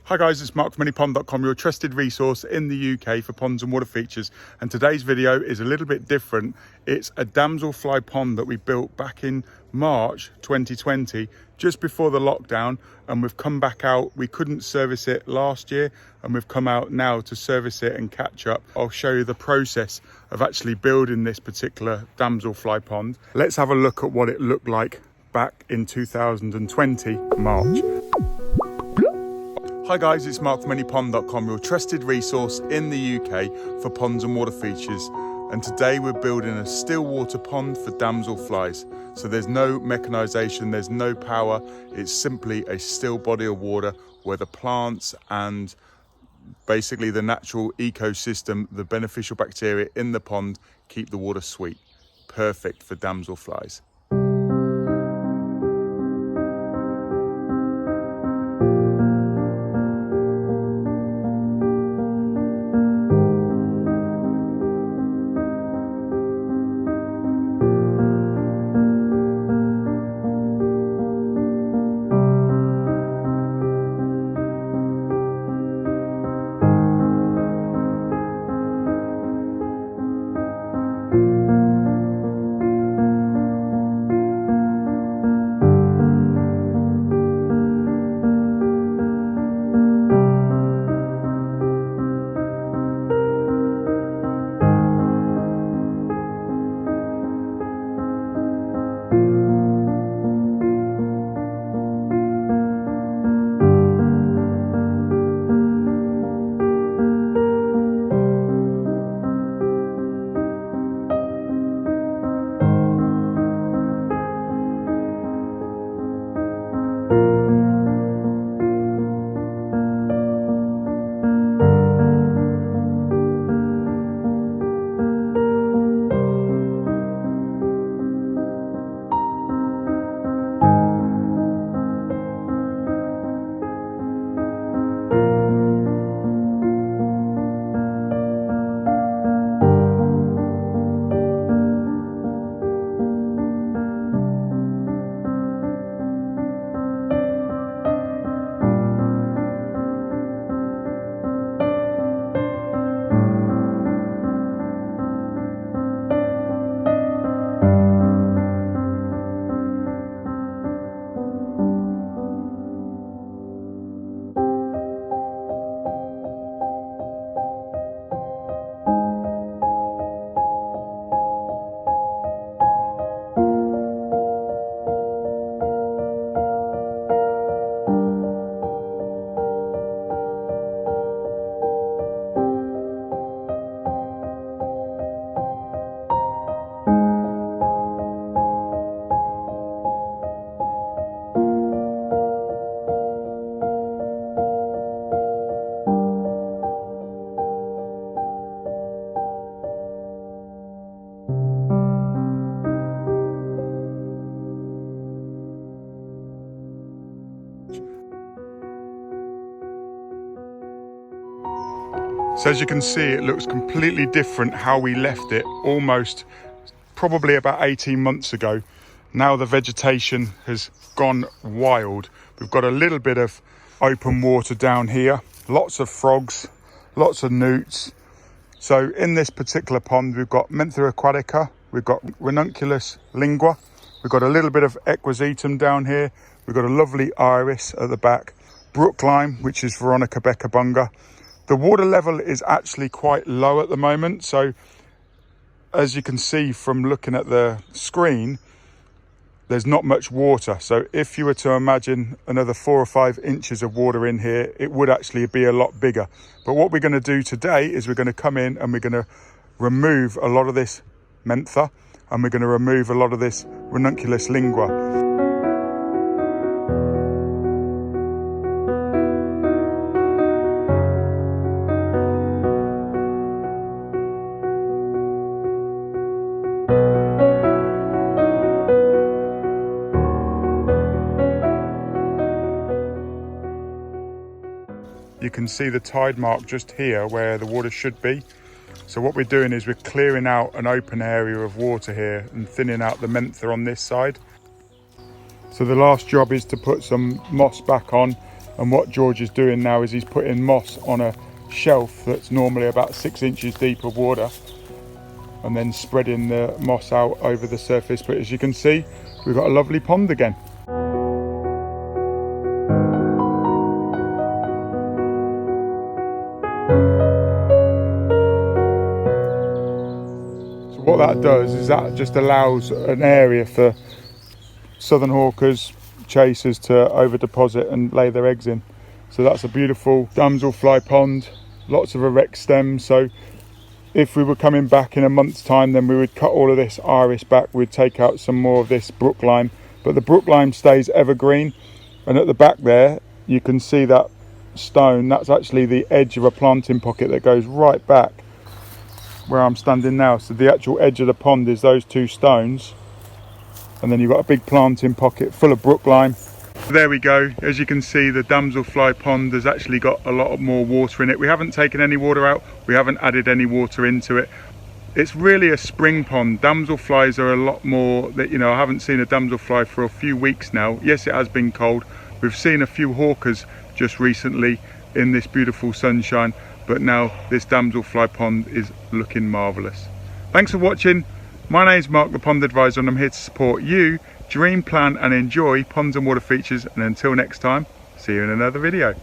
Hi guys, it's Mark from POND.college, your trusted resource in the UK for ponds and water features. And today's video is a little bit different. It's a damselfly pond that we built back in March 2020, just before the lockdown. And we've come back out. We couldn't service it last year, and we've come out now to service it and catch up. I'll show you the process of actually building this particular damselfly pond. Let's have a look at what it looked like back in 2020 March. Hi guys, it's Mark from POND.college, your trusted resource in the UK for ponds and water features. And today we're building a still water pond for damselflies. So there's no mechanisation, there's no power. It's simply a still body of water where the plants and basically the natural ecosystem, the beneficial bacteria in the pond keep the water sweet. Perfect for damselflies. So as you can see, it looks completely different how we left it almost probably about 18 months ago. Now the vegetation has gone wild. We've got a little bit of open water down here, lots of frogs, lots of newts. So in this particular pond, we've got Mentha aquatica, we've got ranunculus lingua, we've got a little bit of equisetum down here, we've got a lovely iris at the back, brook lime, which is Veronica beccabunga. The water level is actually quite low at the moment. So as you can see from looking at the screen, there's not much water. So if you were to imagine another 4 or 5 inches of water in here, it would actually be a lot bigger. But what we're going to do today is we're going to come in and we're going to remove a lot of this mentha, and we're going to remove a lot of this ranunculus lingua. You can see the tide mark just here where the water should be. So what we're doing is we're clearing out an open area of water here and thinning out the mentha on this side. So the last job is to put some moss back on And what George is doing now is he's putting moss on a shelf that's normally about 6 inches deep of water, and then spreading the moss out over the surface. But as you can see, we've got a lovely pond again. So what that does is that just allows an area for southern hawkers, chasers to over deposit and lay their eggs in. So that's a beautiful damselfly pond, lots of erect stems. So if we were coming back in a month's time, then we would cut all of this iris back, we'd take out some more of this brook lime, but the brook lime stays evergreen. And at the back there you can see that stone, that's actually the edge of a planting pocket that goes right back where I'm standing now. So the actual edge of the pond is those two stones, and then you've got a big planting pocket full of brook lime. There we go. As you can see, the damselfly pond has actually got a lot more water in it. We haven't taken any water out, we haven't added any water into it. It's really a spring pond. Damselflies are a lot more that, I haven't seen a damselfly for a few weeks now. Yes, it has been cold. We've seen a few hawkers just recently in this beautiful sunshine, but now this damselfly pond is looking marvellous. Thanks for watching. My name's Mark, the Pond Advisor, and I'm here to support you dream, plan and enjoy ponds and water features. And until next time, see you in another video.